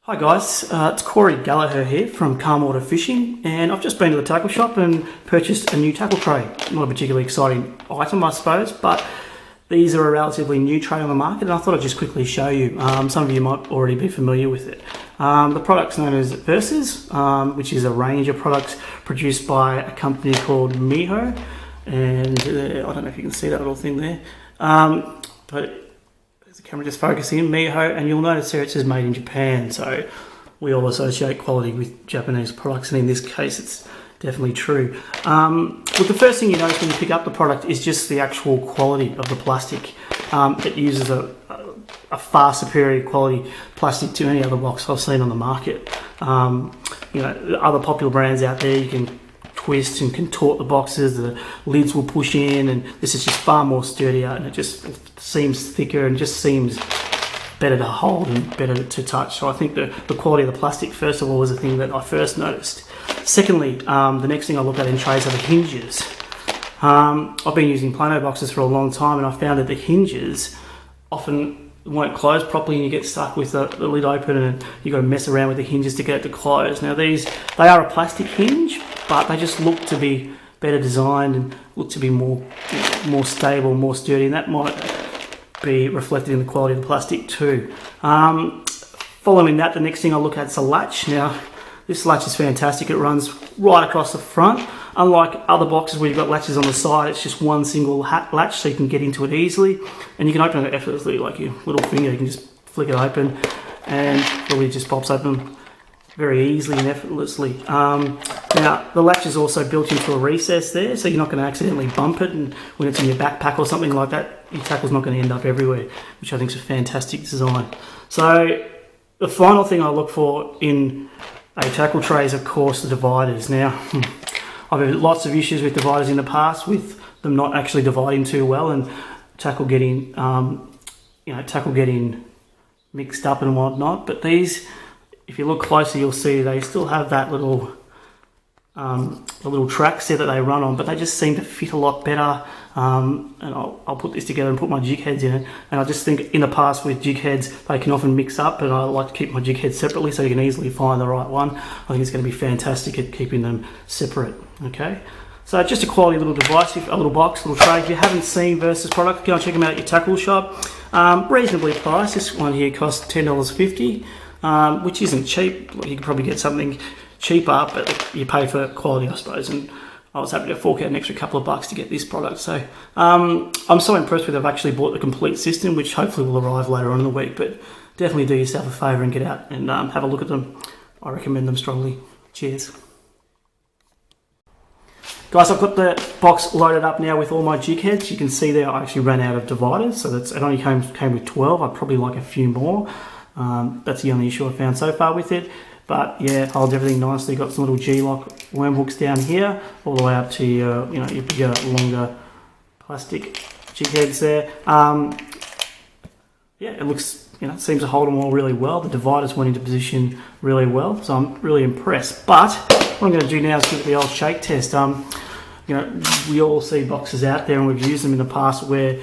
Hi guys, it's Corey Gallagher here from Calm Water Fishing, and I've just been to the tackle shop and purchased a new tackle tray. Not a particularly exciting item, I suppose, but these are a relatively new tray on the market, and I thought I'd just quickly show you. Some of you might already be familiar with it. The product's known as Versus, which is a range of products produced by a company called Meiho, and I don't know if you can see that little thing there, but the camera just focusing in Meiho, and you'll notice there it says made in Japan, so we all associate quality with Japanese products, and in this case it's definitely true. Look, the first thing you notice when you pick up the product is just the actual quality of the plastic. It uses a far superior quality plastic to any other box I've seen on the market. You know, other popular brands out there, you can twist and contort the boxes, the lids will push in, and this is just far more sturdier, and it just seems thicker and just seems better to hold and better to touch. So I think the quality of the plastic, first of all, was the thing that I first noticed. Secondly, the next thing I look at in trays are the hinges. I've been using Plano boxes for a long time, and I found that the hinges often won't close properly, and you get stuck with the lid open, and you got to mess around with the hinges to get it to close. Now they are a plastic hinge, but they just look to be better designed and look to be more stable, more sturdy, and that might be reflected in the quality of the plastic too. Following that, the next thing I look at is a latch. Now this latch is fantastic. It runs right across the front. Unlike other boxes where you've got latches on the side, it's just one single latch, so you can get into it easily, and you can open it effortlessly, like your little finger. You can just flick it open and the lid just pops open very easily and effortlessly. Now the latch is also built into a recess there, so you're not going to accidentally bump it, and when it's in your backpack or something like that, your tackle's not going to end up everywhere, which I think is a fantastic design. So the final thing I look for in a tackle tray is, of course, the dividers. Now I've had lots of issues with dividers in the past, with them not actually dividing too well, and tackle getting mixed up and whatnot. But these, if you look closer, you'll see they still have that little the little tracks there that they run on, but they just seem to fit a lot better. And I'll put this together and put my jig heads in it, and I just think in the past with jig heads they can often mix up, and I like to keep my jig heads separately so you can easily find the right one. I think it's going to be fantastic at keeping them separate. Okay, so just a quality little device, a little box, little tray. If you haven't seen Versus product, go and check them out at your tackle shop. Reasonably priced. This one here costs $10.50, which isn't cheap. You could probably get something cheaper, but you pay for quality, I suppose, and I was happy to fork out an extra couple of bucks to get this product. So I'm so impressed with it. I've actually bought the complete system, which hopefully will arrive later on in the week, but definitely do yourself a favour and get out and have a look at them. I recommend them strongly. Cheers. Guys, I've got the box loaded up now with all my jig heads. You can see there I actually ran out of dividers, so it only came with 12. I'd probably like a few more. That's the only issue I've found so far with it. But yeah, holds everything nicely. Got some little G-lock worm hooks down here, all the way up to your, your bigger, longer plastic jig heads there. Yeah, it looks, seems to hold them all really well. The dividers went into position really well, so I'm really impressed. But what I'm going to do now is give it the old shake test. We all see boxes out there, and we've used them in the past where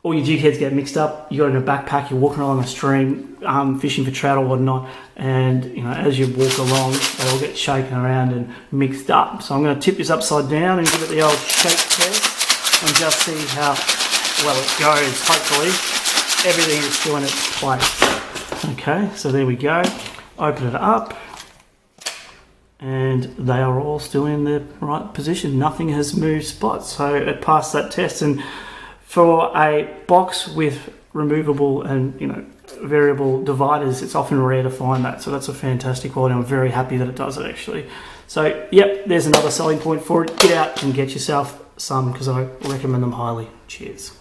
all your jig heads get mixed up. You got it in a backpack, you're walking along a stream, fishing for trout or whatnot, and as you walk along, they all get shaken around and mixed up. So I'm going to tip this upside down and give it the old shake test and just see how well it goes. Hopefully everything is still in its place. Okay, so there we go. Open it up, and they are all still in the right position. Nothing has moved spots, so it passed that test. And for a box with removable and variable dividers, it's often rare to find that, so that's a fantastic quality. I'm very happy that it does it actually. So yep, there's another selling point for it. Get out and get yourself some, because I recommend them highly. Cheers.